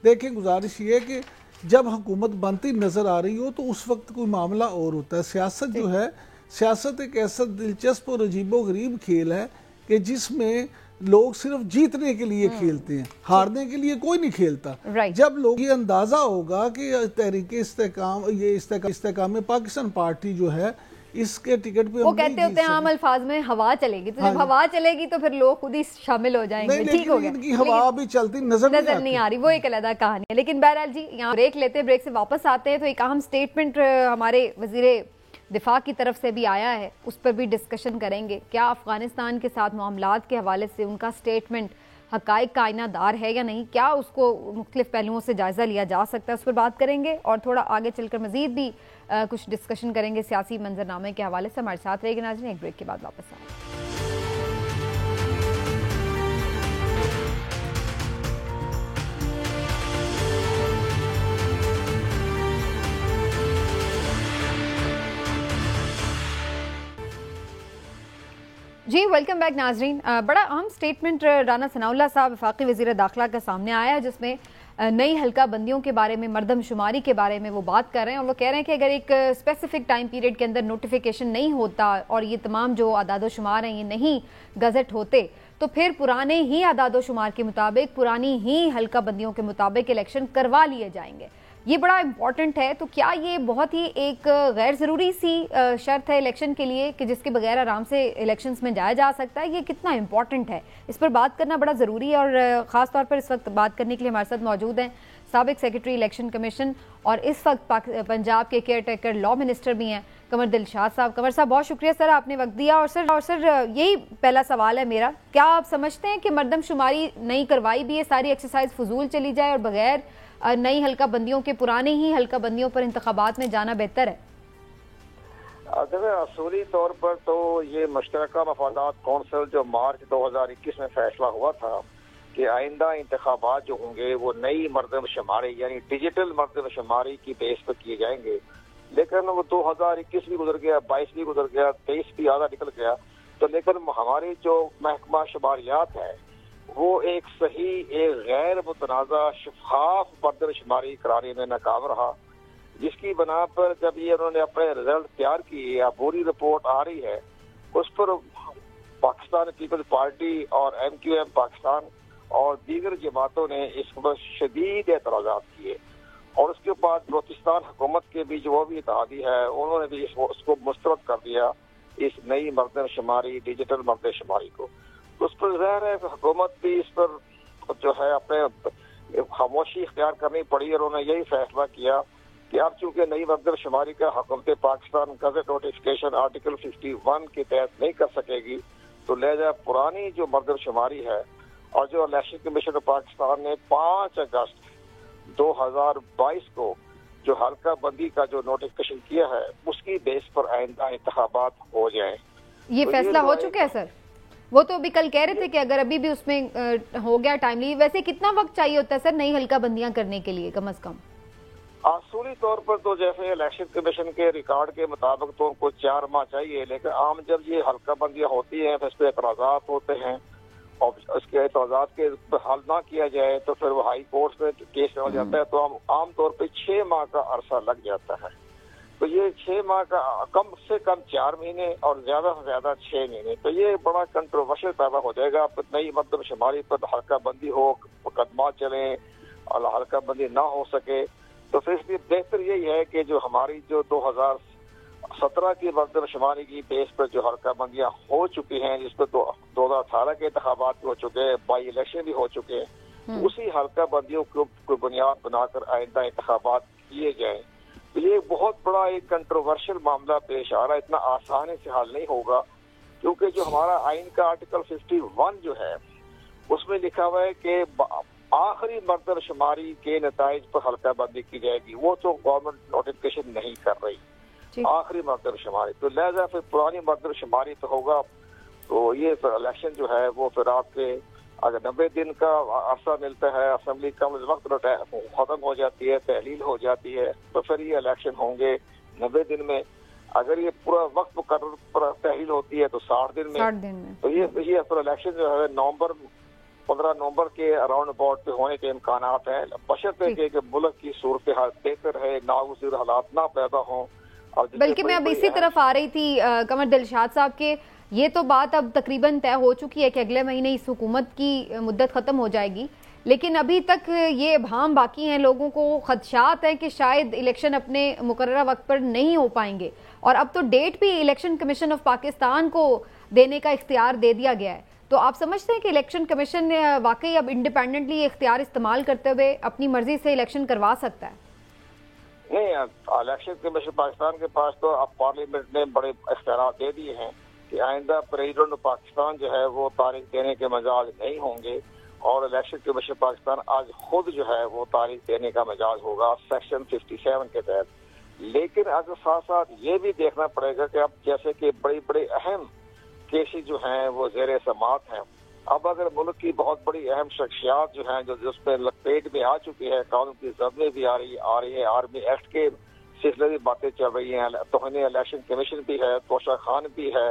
دیکھیں گزارش یہ ہے کہ جب حکومت بنتی نظر آ رہی ہو تو اس وقت کوئی معاملہ اور ہوتا ہے. سیاست جو ہے، سیاست ایک ایسا دلچسپ اور عجیب و غریب کھیل ہے کہ جس میں لوگ صرف جیتنے کے لیے کھیلتے ہیں، ہارنے کے لیے کوئی نہیں کھیلتا۔ جب لوگ یہ اندازہ ہوگا کہ تحریک استحکام پاکستان پارٹی جو ہے اس کے ٹکٹ پہ،
وہ کہتے ہوتے ہیں عام الفاظ میں ہوا چلے گی، تو جب ہوا چلے گی تو پھر لوگ خود ہی شامل ہو جائیں گے۔ ٹھیک ہو گیا،
ان کی ہوا بھی چلتی نظر
نہیں آ رہی، وہ ایک علیحدہ کہانی ہے۔ لیکن بہرحال جی یہاں بریک لیتے ہیں، بریک سے واپس آتے ہیں تو ایک اہم سٹیٹمنٹ ہمارے وزیر دفاع کی طرف سے بھی آیا ہے، اس پر بھی ڈسکشن کریں گے۔ کیا افغانستان کے ساتھ معاملات کے حوالے سے ان کا سٹیٹمنٹ حقائق کا آئینہ دار ہے یا نہیں، کیا اس کو مختلف پہلوؤں سے جائزہ لیا جا سکتا ہے، اس پر بات کریں گے، اور تھوڑا آگے چل کر مزید بھی کچھ ڈسکشن کریں گے سیاسی منظرنامے کے حوالے سے۔ ہمارے ساتھ رہے گا ناظرین، ایک بریک کے بعد واپس آئیں۔ جی ویلکم بیک ناظرین۔ بڑا اہم سٹیٹمنٹ رانا ثناء اللہ صاحب وفاقی وزیر داخلہ کا سامنے آیا ہے، جس میں نئی حلقہ بندیوں کے بارے میں، مردم شماری کے بارے میں وہ بات کر رہے ہیں، اور وہ کہہ رہے ہیں کہ اگر ایک اسپیسیفک ٹائم پیریڈ کے اندر نوٹیفیکیشن نہیں ہوتا اور یہ تمام جو اعداد و شمار ہیں یہ نہیں گزٹ ہوتے تو پھر پرانے ہی اعداد و شمار کے مطابق، پرانی ہی حلقہ بندیوں کے مطابق الیکشن کروا لیے جائیں گے۔ یہ بڑا امپورٹنٹ ہے، تو کیا یہ بہت ہی ایک غیر ضروری سی شرط ہے الیکشن کے لیے کہ جس کے بغیر آرام سے الیکشنز میں جایا جا سکتا ہے؟ یہ کتنا امپورٹنٹ ہے، اس پر بات کرنا بڑا ضروری ہے، اور خاص طور پر اس وقت بات کرنے کے لیے ہمارے ساتھ موجود ہیں سابق سیکرٹری الیکشن کمیشن اور اس وقت پنجاب کے کیئر ٹیکر لا منسٹر بھی ہیں قمر دلشاد صاحب۔ قمر صاحب بہت شکریہ سر، آپ نے وقت دیا۔ اور سر یہی پہلا سوال ہے میرا، کیا آپ سمجھتے ہیں کہ مردم شماری نہیں کروائی بھی یہ ساری ایکسرسائز فضول چلی جائے اور بغیر نئی حلقہ بندیوں کے پرانے ہی حلقہ بندیوں پر انتخابات میں جانا بہتر ہے؟
اصولی طور پر تو یہ مشترکہ مفادات کونسل جو مارچ 2021 میں فیصلہ ہوا تھا کہ آئندہ انتخابات جو ہوں گے وہ نئی مردم شماری یعنی ڈیجیٹل مردم شماری کی بیس پر کیے جائیں گے، لیکن وہ 2021 بھی گزر گیا، 22 بھی گزر گیا، 23 بھی آدھا نکل گیا، تو لیکن ہماری جو محکمہ شماریات ہے وہ ایک صحیح، ایک غیر متنازع شفاف مردم شماری کرانے میں ناکام رہا، جس کی بنا پر جب یہ انہوں نے اپنے رزلٹ تیار کیے، عبوری رپورٹ آ رہی ہے، اس پر پاکستان پیپلز پارٹی اور MQM پاکستان اور دیگر جماعتوں نے اس پر شدید اعتراضات کیے، اور اس کے بعد بلوچستان حکومت کے بھی جو بھی اتحادی ہے انہوں نے بھی اس کو مسترد کر دیا، اس نئی مردم شماری، ڈیجیٹل مردم شماری کو۔ اس پر ظاہر ہے کہ حکومت بھی اس پر جو ہے اپنے خاموشی اختیار کرنی پڑی، اور انہوں نے یہی فیصلہ کیا کہ اب چونکہ نئی مردم شماری کا حکومت پاکستان گزٹ نوٹیفکیشن آرٹیکل 51 کے تحت نہیں کر سکے گی، تو لہذا پرانی جو مردم شماری ہے اور جو الیکشن کمیشن پاکستان نے 5 اگست 2022 کو جو حلقہ بندی کا جو نوٹیفکیشن کیا ہے اس کی بیس پر آئندہ انتخابات ہو جائیں۔
یہ فیصلہ ہو چکا ہے سر؟ وہ تو ابھی کل کہہ رہے تھے کہ اگر ابھی بھی اس میں ہو گیا ٹائملی، ویسے کتنا وقت چاہیے ہوتا ہے سر نئی حلقہ بندیاں کرنے کے لیے کم از کم؟
اصولی طور پر تو جیسے الیکشن کمیشن کے ریکارڈ کے مطابق تو ان کو 4 ماہ چاہیے، لیکن عام جب یہ حلقہ بندیاں ہوتی ہیں تو اس پہ اعتراضات ہوتے ہیں، اور اس کے اعتراضات کے حل نہ کیا جائے تو پھر وہ ہائی کورٹ میں کیس ہو جاتا ہے، تو عام طور پہ 6 ماہ کا عرصہ لگ جاتا ہے۔ تو یہ 6 ماہ کا کم سے کم 4 مہینے اور زیادہ سے زیادہ 6 مہینے، تو یہ بڑا کنٹروورشل پیدا ہو جائے گا۔ نئی مردم شماری پر حلقہ بندی ہو، مقدمات چلیں اور حلقہ بندی نہ ہو سکے، تو پھر اس لیے بہتر یہی ہے کہ جو ہماری جو 2017 کی مردم شماری کی بیس پر جو حلقہ بندیاں ہو چکی ہیں، جس پر 2018 کے انتخابات بھی ہو چکے ہیں، بائی الیکشن بھی ہو چکے ہیں، اسی حلقہ بندیوں کو بنیاد بنا کر آئندہ انتخابات کیے جائیں۔ یہ بہت بڑا ایک کنٹروورشل معاملہ پیش آ رہا ہے، اتنا آسانی سے حل نہیں ہوگا، کیونکہ جو ہمارا آئین کا آرٹیکل 51 جو ہے اس میں لکھا ہوا ہے کہ آخری مردم شماری کے نتائج پر حلقہ بندی کی جائے گی، وہ تو گورنمنٹ نوٹیفکیشن نہیں کر رہی، آخری مردم شماری، تو لہذا پھر پرانی مردم شماری تو ہوگا، تو یہ پھر الیکشن جو ہے وہ پھر آپ کے اگر 90 دن کا عرصہ ملتا ہے، اسمبلی کم وقت ختم ہو جاتی ہے، تحلیل ہو جاتی ہے، تو پھر یہ الیکشن ہوں گے 90 دن میں۔ اگر یہ پورا وقت مقرر پر تحلیل ہوتی ہے تو 60 دن میں، تو یہ پھر الیکشن جو ہے 15 نومبر کے اراؤنڈ اباؤٹ پہ ہونے کے امکانات ہیں، بشرطے کہ ملک کی صورتحال بہتر ہے، ناگزیر حالات نہ پیدا ہوں۔
بلکہ میں اب اسی طرف آ رہی تھی قمر دلشاد صاحب کے یہ تو بات اب تقریباً طے ہو چکی ہے کہ اگلے مہینے اس حکومت کی مدت ختم ہو جائے گی، لیکن ابھی تک یہ ابہام باقی ہیں، لوگوں کو خدشات ہیں کہ شاید الیکشن اپنے مقررہ وقت پر نہیں ہو پائیں گے، اور اب تو ڈیٹ بھی الیکشن کمیشن آف پاکستان کو دینے کا اختیار دے دیا گیا ہے۔ تو آپ سمجھتے ہیں کہ الیکشن کمیشن واقعی اب انڈیپینڈنٹلی یہ اختیار استعمال کرتے ہوئے اپنی مرضی سے الیکشن کروا سکتا ہے؟
نہیں، الیکشن کمیشن پاکستان کے پاس تو اب پارلیمنٹ نے بڑے اختیارات دے دیے ہیں کہ آئندہ پریزیڈنٹ پاکستان جو ہے وہ تاریخ دینے کے مجاز نہیں ہوں گے، اور الیکشن کمیشن پاکستان آج خود جو ہے وہ تاریخ دینے کا مجاز ہوگا سیکشن 57 کے تحت۔ لیکن آج ساتھ ساتھ یہ بھی دیکھنا پڑے گا کہ اب جیسے کہ بڑے اہم کیسز جو ہیں وہ زیر سماعت ہیں، اب اگر ملک کی بہت بڑی اہم شخصیات جو ہیں جو جس پہ لپیٹ میں آ چکی ہے، قانون کی زد میں بھی آ رہی ہے، آرمی ایکٹ کے سلسلے میں باتیں چل رہی ہیں، توہین الیکشن کمیشن بھی ہے، توشہ خان بھی ہے،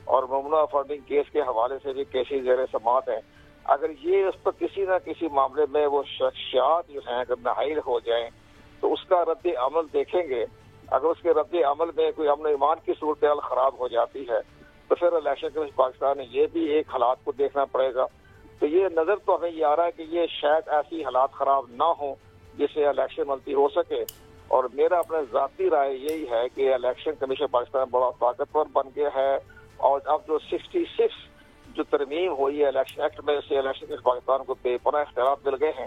اور ممنوعہ فنڈنگ کیس کے حوالے سے بھی کیسز زیر سماعت ہیں۔ اگر یہ اس پر کسی نہ کسی معاملے میں وہ شخصیات جو ہیں اگر نااہل ہو جائیں تو اس کا رد عمل دیکھیں گے۔ اگر اس کے رد عمل میں کوئی امن و ایمان کی صورتحال خراب ہو جاتی ہے تو پھر الیکشن کمیشن پاکستان نے یہ بھی ایک حالات کو دیکھنا پڑے گا۔ تو یہ نظر تو ہمیں یہ آ رہا ہے کہ یہ شاید ایسی حالات خراب نہ ہوں جس سے الیکشن ملتی ہو سکے، اور میرا اپنا ذاتی رائے یہی ہے کہ الیکشن کمیشن پاکستان بڑا طاقتور بن گیا ہے، اور اب جو 66 جو ترمیم ہوئی ہے الیکشن ایکٹ میں، سے الیکشن کمیشن پاکستان کو بے پناہ اختیارات مل گئے ہیں۔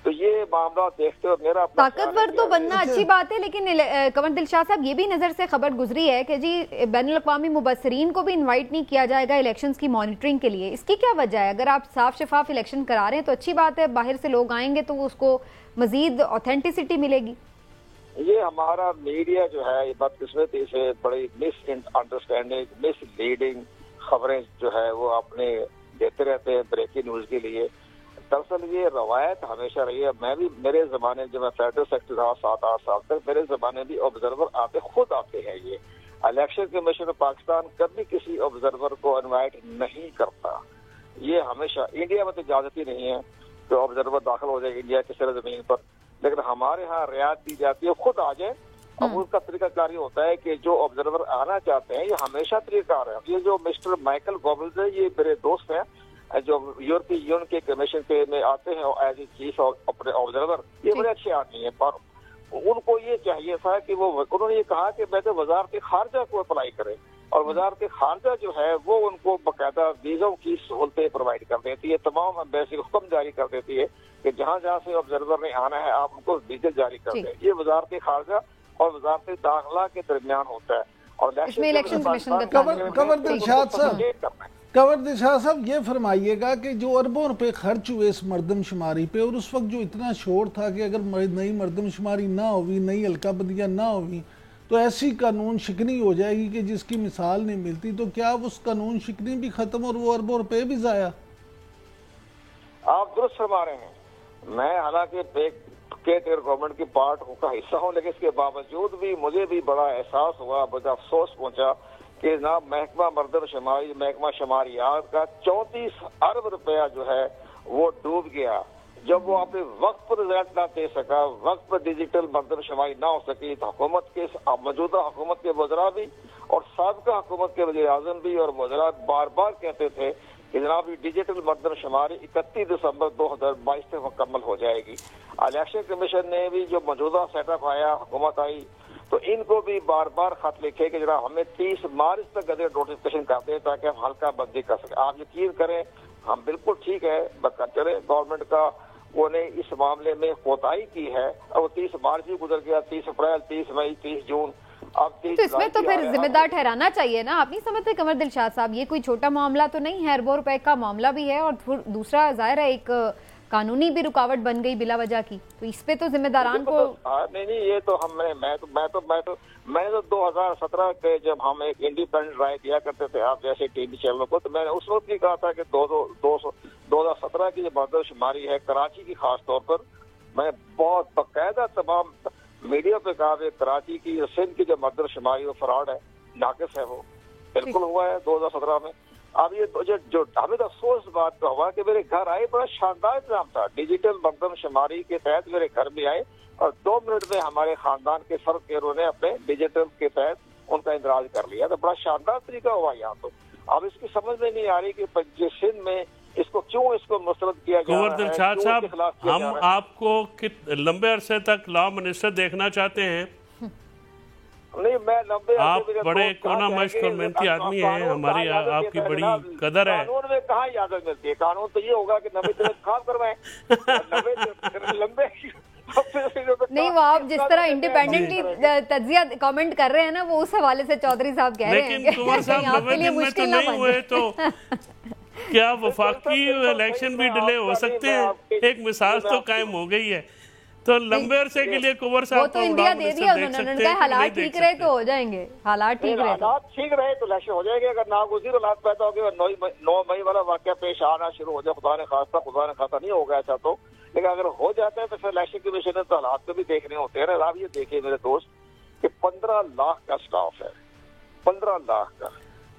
تو یہ معاملہ دیکھتے ہوئے میرا
طاقتور تو بننا اچھی بات ہے، لیکن قمر دلشاد صاحب یہ بھی نظر سے خبر گزری ہے کہ جی بین الاقوامی مبصرین کو بھی انوائٹ نہیں کیا جائے گا الیکشنز کی مانیٹرنگ کے لیے، اس کی کیا وجہ ہے؟ اگر آپ صاف شفاف الیکشن کرا رہے ہیں تو اچھی بات ہے، باہر سے لوگ آئیں گے تو اس کو مزید اوتھینٹسٹی ملے گی۔
یہ ہمارا میڈیا جو ہے یہ بدقسمتی سے بڑی مس انڈرسٹینڈنگ، مس لیڈنگ خبریں جو ہے وہ اپنے دیتے رہتے ہیں بریکنگ نیوز کے لیے۔ دراصل یہ روایت ہمیشہ رہی ہے، میں بھی میرے زمانے جب میں فیڈرل سیکٹری رہا 7-8 سال تک، میرے زمانے بھی آبزرور خود آتے ہیں۔ یہ الیکشن کمیشن پاکستان کبھی کسی آبزرور کو انوائٹ نہیں کرتا، یہ ہمیشہ انڈیا میں تو اجازت ہی نہیں ہے کہ آبزرور داخل ہو جائے انڈیا کی سرزمین پر، لیکن ہمارے ہاں رعایت دی جاتی ہے خود آ جائے۔ اب اس کا طریقہ کار یہ ہوتا ہے کہ جو آبزرور آنا چاہتے ہیں یہ ہمیشہ طریقہ کار ہے۔ یہ جو مسٹر مائیکل گوبلز ہے یہ میرے دوست ہیں جو یورپی یونین کے کمیشن کے میں آتے ہیں ایز اے چیف اپنے آبزرور، یہ بڑے اچھے آدمی ہیں، پر ان کو یہ چاہیے تھا کہ انہوں نے یہ کہا کہ میں تو وزارت خارجہ کو اپلائی کرے، اور وزارت خارجہ جو ہے وہ ان کو باقاعدہ ویزوں کی سہولتیں پرووائڈ کر دیتی ہے، تمام ایمبیسی حکم جاری کر دیتی ہے کہ جہاں جہاں سے آبزرور نے آنا ہے آپ ان کو ویزے جاری کر دیں۔ یہ وزارت خارجہ اور وزارت داخلہ کے درمیان ہوتا ہے، اور
کنور دلشاد صاحب یہ فرمائیے گا کہ جو اربوں روپے خرچ ہوئے اس مردم شماری پہ، اور اس وقت جو اتنا شور تھا کہ اگر نئی مردم شماری نہ ہوئی، نئی حلقہ بندیاں نہ ہوئی تو ایسی قانون شکنی ہو جائے گی کہ جس کی مثال نہیں ملتی، تو کیا اس قانون شکنی بھی ختم اور وہ اربوں روپے بھی ضائع؟
آپ درست فرما رہے ہیں، میں حالانکہ گورنمنٹ کی پارٹ کا حصہ ہوں، لیکن اس کے باوجود بھی مجھے بھی بڑا احساس ہوا، بڑا افسوس پہنچا کہ جناب محکمہ مردم شماری، محکمہ شماریات کا 34 ارب روپیہ جو ہے وہ ڈوب گیا۔ جب وہ اپنے وقت پر رزلٹ نہ دے سکا، وقت پر ڈیجیٹل مردم شماری نہ ہو سکی، تو حکومت کے موجودہ حکومت کے وزراء بھی اور سابقہ حکومت کے وزیر اعظم بھی اور وزراء بار بار کہتے تھے کہ جناب یہ ڈیجیٹل مردم شماری 31 دسمبر 2022 تک مکمل ہو جائے گی۔ الیکشن کمیشن نے بھی جو موجودہ سیٹ اپ آیا، حکومت آئی، تو ان کو بھی بار بار خط لکھے کہ جناب ہمیں 30 مارچ تک گزٹ نوٹیفکیشن کر دیں تاکہ ہم حلقہ بندی کر سکیں۔ آپ یقین کریں ہم بالکل ٹھیک ہے چلے، گورنمنٹ کا وہ نے اس معاملے میں کوتاہی کی ہے، اور وہ 30 مارچ بھی گزر گیا، 30 اپریل، 30 مئی، 30 جون، اب 30
تو اس میں تو پھر ذمہ دار ٹھہرانا چاہیے نا، آپ نہیں سمجھتے قمر دلشاد صاحب یہ کوئی چھوٹا معاملہ تو نہیں ہے، اربوں روپے کا معاملہ بھی ہے، اور دوسرا ظاہر ہے ایک قانونی بھی رکاوٹ بن گئی بلا وجہ کی، تو اس پہ تو ذمہ داران کو
نہیں یہ تو ہم نے میں تو 2017 کے جب ہم ایک انڈیپینڈنٹ رائے دیا کرتے تھے آپ جیسے ٹی وی چینلوں کو، تو میں نے اس وقت بھی کہا تھا کہ 2017 کی جو مردم شماری ہے کراچی کی خاص طور پر، میں بہت باقاعدہ تمام میڈیا پہ کہا کہ کراچی کی سندھ کی جو مردم شماری وہ فراڈ ہے، ناقص ہے، وہ بالکل ہوا ہے 2017 میں۔ اب یہ جو ہمیں تو افسوس بات کا ہوا کہ میرے گھر آئے، بڑا شاندار انتظام تھا، ڈیجیٹل مردم شماری کے تحت میرے گھر میں آئے اور 2 منٹ میں ہمارے خاندان کے فرد کے انہوں نے اپنے ڈیجیٹل کے تحت ان کا اندراج کر لیا، تو بڑا شاندار طریقہ ہوا یہاں تو۔ اب اس کی سمجھ میں نہیں آ رہی کہ سندھ میں اس کو کیوں مسترد کیا جا رہا ہے.
کنور دلشاد صاحب، ہم آپ کو لمبے عرصے تک لا منسٹر دیکھنا چاہتے ہیں.
نہیں، میں لمبے
آپ بڑے کونا مشق اور محنتی آدمی ہیں، ہماری آپ کی بڑی قدر ہے.
قانون میں کہاں اجازت ملتی ہے؟ قانون تو یہ ہوگا کہ نبی طرح انتخاب کروائیں. لمبے
نہیں، وہ آپ جس طرح انڈیپینڈنٹلی تجزیہ کامنٹ کر رہے ہیں نا، وہ اس حوالے سے چودھری صاحب کہہ رہے ہیں
لیکن کنور صاحب 90 دن میں تو نہیں ہوئے، تو کیا وفاقی الیکشن بھی ڈیلے ہو سکتے ہیں؟ ایک مثال تو قائم ہو گئی ہے. تو لمبے عرصے کے لیے کنور صاحب
وہ تو انڈیا دے دیا انہوں نے کہا حالات ٹھیک رہے تو ہو جائیں گے. حالات ٹھیک
رہے تو الیکشن ہو جائے گے. اگر ناگزیر حالات پیدا ہو گئے، 9 مئی والا واقعہ پیش آنا شروع ہو جائے، خدا نے خواستہ نہیں ہوگا ایسا تو، لیکن اگر ہو جاتا ہے تو پھر الیکشن کمیشن نے تو حالات کو بھی دیکھنے ہوتے ہیں. آپ یہ دیکھیں میرے دوست کہ 15 لاکھ کا سٹاف ہے، 15 لاکھ کا،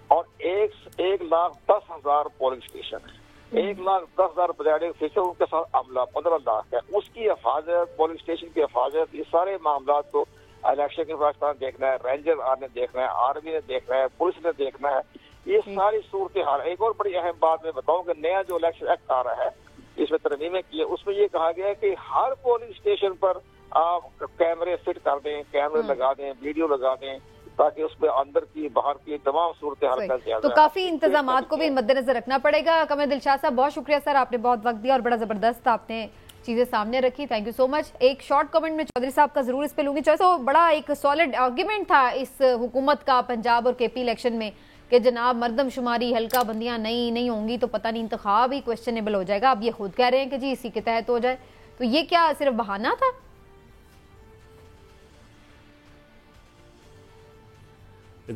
اور 1,10,000 پولنگ اسٹیشن ہے، 1,10,000 پریزائڈنگ آفیسر، ان کے ساتھ عملہ 15 لاکھ ہے. اس کی حفاظت، پولنگ اسٹیشن کی حفاظت، یہ سارے معاملات کو الیکشن کے پاکستان دیکھنا ہے، رینجر نے دیکھنا ہے، آرمی نے دیکھنا ہے، پولیس نے دیکھنا ہے. یہ ساری صورتحال. ایک اور بڑی اہم بات میں بتاؤں کہ نیا جو الیکشن ایکٹ آ رہا ہے، اس میں ترمیمیں کی ہے، اس میں یہ کہا گیا ہے کہ ہر پولنگ اسٹیشن پر آپ کیمرے فٹ کر دیں، کیمرے لگا دیں، ویڈیو لگا دیں، تاکہ اس میں اندر کی باہر کی تمام صورتحال کا جائزہ.
تو کافی انتظامات کو بھی مد نظر رکھنا پڑے گا. قمر دلشاد صاحب، بہت شکریہ سر، آپ نے بہت وقت دیا اور بڑا زبردست آپ نے چیزیں سامنے رکھی. تھینک یو سو مچ. ایک شارٹ کمنٹ میں چودھری صاحب کا ضرور اس پہ لوں گی. تو بڑا ایک سالڈ آرگیومنٹ تھا اس حکومت کا پنجاب اور کے پی الیکشن میں کہ جناب مردم شماری حلقہ بندیاں نہیں ہوں گی تو پتہ نہیں انتخاب ہی کوسچنیبل ہو جائے گا. اب یہ خود کہہ رہے ہیں کہ جی اسی کے تحت ہو جائے. تو یہ کیا صرف بہانہ تھا؟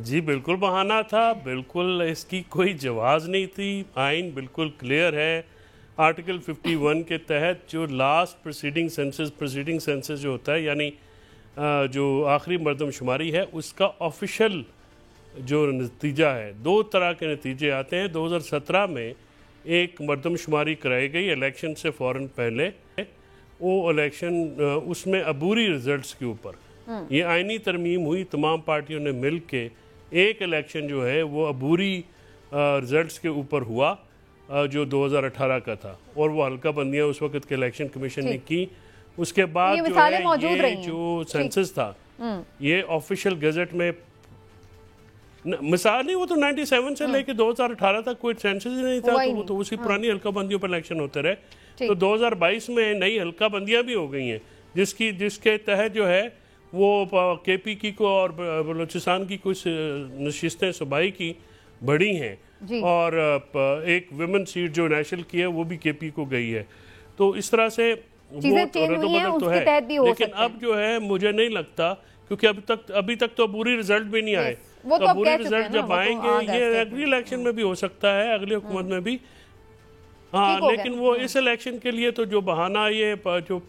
جی بالکل بہانہ تھا، بالکل اس کی کوئی جواز نہیں تھی. آئین بالکل کلیئر ہے. آرٹیکل 51 کے تحت جو لاسٹ پریسیڈنگ سینسس جو ہوتا ہے، یعنی جو آخری مردم شماری ہے، اس کا آفیشل جو نتیجہ ہے، 2 طرح کے نتیجے آتے ہیں. 2017 میں ایک مردم شماری کرائی گئی الیکشن سے فوراً پہلے. وہ الیکشن اس میں عبوری رزلٹس کے اوپر یہ آئینی ترمیم ہوئی. تمام پارٹیوں نے مل کے ایک الیکشن جو ہے وہ عبوری رزلٹس کے اوپر ہوا جو 2018 کا تھا، اور وہ حلقہ بندیاں اس وقت کے الیکشن کمیشن نے کی. اس کے بعد جو ہے یہ جو سینسس تھا یہ آفیشیل گزٹ میں مثال نہیں، وہ تو 97 سے لے کے 2018 تک کوئی سینسس ہی نہیں تھا. وہ تو اسی پرانی حلقہ بندیوں پر الیکشن ہوتے رہے. تو 2022 میں نئی حلقہ بندیاں بھی ہو گئی ہیں جس کے تحت جو ہے وہ کے پی کی کو اور بلوچستان کی کچھ نشستیں صوبائی کی بڑی ہیں، اور ایک ویمن سیٹ جو نیشنل کی ہے وہ بھی کے پی کو گئی ہے. تو اس طرح سے وہ رد و بدل تو ہے، لیکن اب جو ہے مجھے نہیں لگتا، کیونکہ ابھی تک تو عبوری رزلٹ بھی نہیں آئے. تو عبوری رزلٹ جب آئیں گے یہ اگلی الیکشن میں بھی ہو سکتا ہے، اگلی حکومت میں بھی. ہاں لیکن وہ اس الیکشن کے لیے تو جو بہانہ یہ جو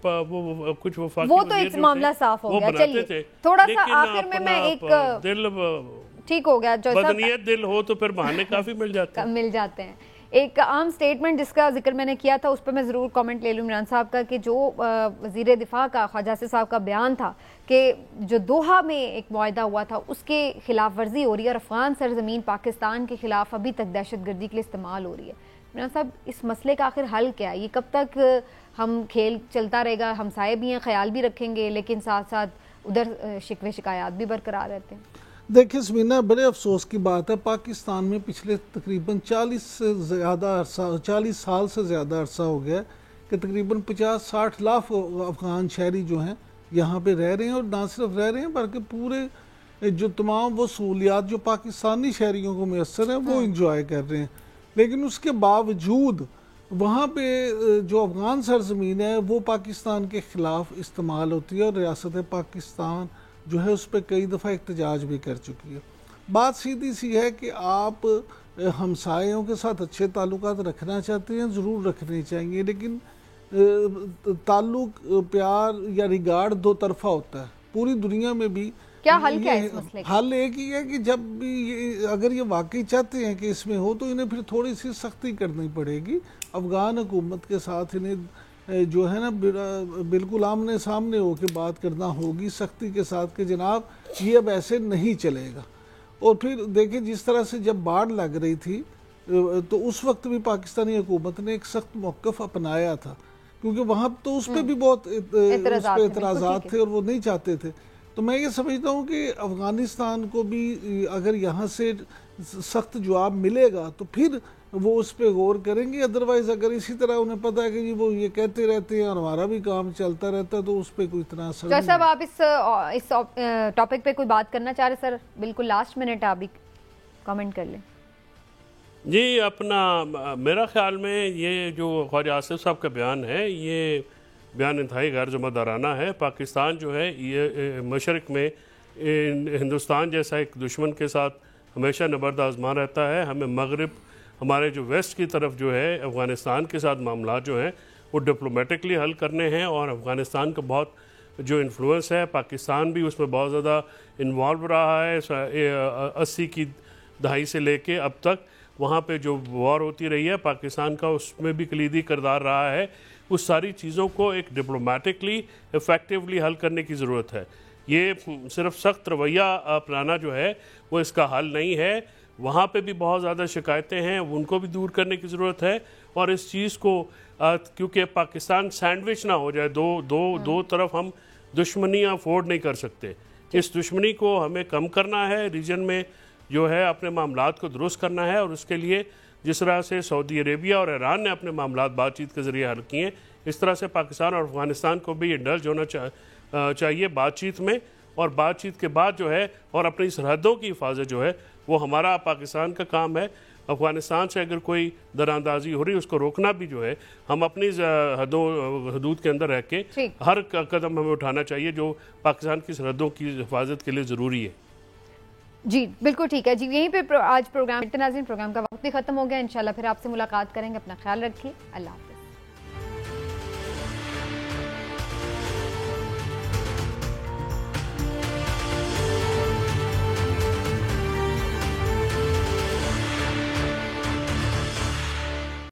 کچھ وفاقی
وہ تو ایک معاملہ صاف ہو گیا. چلیے تھوڑا سا آخر میں ایک
دل
ٹھیک ہو گیا،
بدنیت دل ہو تو پھر بہانے کافی مل جاتے ہیں.
ایک عام سٹیٹمنٹ جس کا ذکر میں نے کیا تھا اس پہ میں ضرور کامنٹ لے لوں عمران صاحب کا، کہ جو وزیر دفاع کا خواجہ حسین صاحب کا بیان تھا کہ جو دوحہ میں ایک معاہدہ ہوا تھا اس کے خلاف ورزی ہو رہی ہے اور افغان سرزمین پاکستان کے خلاف ابھی تک دہشت گردی کے لیے استعمال ہو رہی ہے. عمران صاحب اس مسئلے کا آخر حل کیا ہے؟ یہ کب تک ہم کھیل چلتا رہے گا؟ ہمسائے بھی ہیں، خیال بھی رکھیں گے، لیکن ساتھ ساتھ ادھر شکوے شکایات بھی برقرار رہتے ہیں.
دیکھیں سمینہ، بڑے افسوس کی بات ہے، پاکستان میں پچھلے تقریباً 40 سال سے زیادہ عرصہ ہو گیا کہ تقریباً 50-60 لاکھ افغان شہری جو ہیں یہاں پہ رہ رہے ہیں، اور نہ صرف رہ رہے ہیں بلکہ پورے جو تمام وہ سہولیات جو پاکستانی شہریوں کو میسر ہیں وہ انجوائے کر رہے ہیں. لیکن اس کے باوجود وہاں پہ جو افغان سرزمین ہے وہ پاکستان کے خلاف استعمال ہوتی ہے، اور ریاست پاکستان جو ہے اس پہ کئی دفعہ احتجاج بھی کر چکی ہے. بات سیدھی سی ہے کہ آپ ہمسایوں کے ساتھ اچھے تعلقات رکھنا چاہتے ہیں، ضرور رکھنے چاہیے، لیکن تعلق، پیار یا ریگارڈ 2 طرفہ ہوتا ہے. پوری دنیا میں بھی
کیا حل کیا ہے اس مسئلے کا؟
حل ایک ہی ہے کہ جب بھی اگر یہ واقعی چاہتے ہیں کہ اس میں ہو تو انہیں پھر تھوڑی سی سختی کرنی پڑے گی. افغان حکومت کے ساتھ انہیں جو ہے نا بالکل آمنے سامنے ہو کے بات کرنا ہوگی سختی کے ساتھ کہ جناب یہ اب ایسے نہیں چلے گا. اور پھر دیکھیں جس طرح سے جب باڑھ لگ رہی تھی تو اس وقت بھی پاکستانی حکومت نے ایک سخت موقف اپنایا تھا، کیونکہ وہاں تو اس پہ بھی بہت اعتراضات تھے اور وہ نہیں چاہتے تھے. تو میں یہ سمجھتا ہوں کہ افغانستان کو بھی اگر یہاں سے سخت جواب ملے گا تو پھر وہ اس پہ غور کریں گے. ادروائز اگر اسی طرح انہیں پتا ہے کہ جی وہ یہ کہتے رہتے ہیں اور ہمارا بھی کام چلتا رہتا ہے تو اس پہ کوئی اتنا اثر نہیں.
صاحب آپ اس ٹاپک پہ کوئی بات کرنا چاہ رہے سر؟ بالکل لاسٹ منٹ آپ بھی کامنٹ کر لیں.
جی اپنا میرا خیال میں یہ جو خواجہ آصف صاحب کا بیان ہے یہ بیان انتہائی غیر ذمہ دارانہ ہے. پاکستان جو ہے یہ مشرق میں ہندوستان جیسا ایک دشمن کے ساتھ ہمیشہ نبرد آزما رہتا ہے. ہمیں مغرب ہمارے جو ویسٹ کی طرف جو ہے افغانستان کے ساتھ معاملات جو ہیں وہ ڈپلومیٹکلی حل کرنے ہیں، اور افغانستان کا بہت جو انفلوئنس ہے پاکستان بھی اس میں بہت زیادہ انوالو رہا ہے. 80 کی دہائی سے لے کے اب تک وہاں پہ جو وار ہوتی رہی ہے پاکستان کا اس میں بھی کلیدی کردار رہا ہے. اس ساری چیزوں کو ایک ڈپلومیٹکلی افیکٹولی حل کرنے کی ضرورت ہے. یہ صرف سخت رویہ اپنانا جو ہے وہ اس کا حل نہیں ہے. وہاں پہ بھی بہت زیادہ شکایتیں ہیں، ان کو بھی دور کرنے کی ضرورت ہے. اور اس چیز کو کیونکہ پاکستان سینڈوچ نہ ہو جائے، دو طرف ہم دشمنیاں افورڈ نہیں کر سکتے. اس دشمنی کو ہمیں کم کرنا ہے، ریجن میں جو ہے اپنے معاملات کو درست کرنا ہے، اور اس کے لیے جس طرح سے سعودی عربیہ اور ایران نے اپنے معاملات بات چیت کے ذریعے حل کیے، اس طرح سے پاکستان اور افغانستان کو بھی انڈلج ہونا چاہیے بات چیت میں. اور بات چیت کے بعد جو ہے اور اپنی سرحدوں کی حفاظت جو ہے وہ ہمارا پاکستان کا کام ہے. افغانستان سے اگر کوئی دراندازی ہو رہی ہے اس کو روکنا بھی جو ہے ہم اپنی حدود کے اندر رہ کے ہر قدم ہمیں اٹھانا چاہیے جو پاکستان کی سرحدوں کی حفاظت کے لیے ضروری ہے.
جی بالکل ٹھیک ہے جی. یہیں پہ آج پروگرام کا وقت بھی ختم ہو گیا. انشاءاللہ پھر آپ سے ملاقات کریں گے. اپنا خیال رکھیے. اللہ حافظ.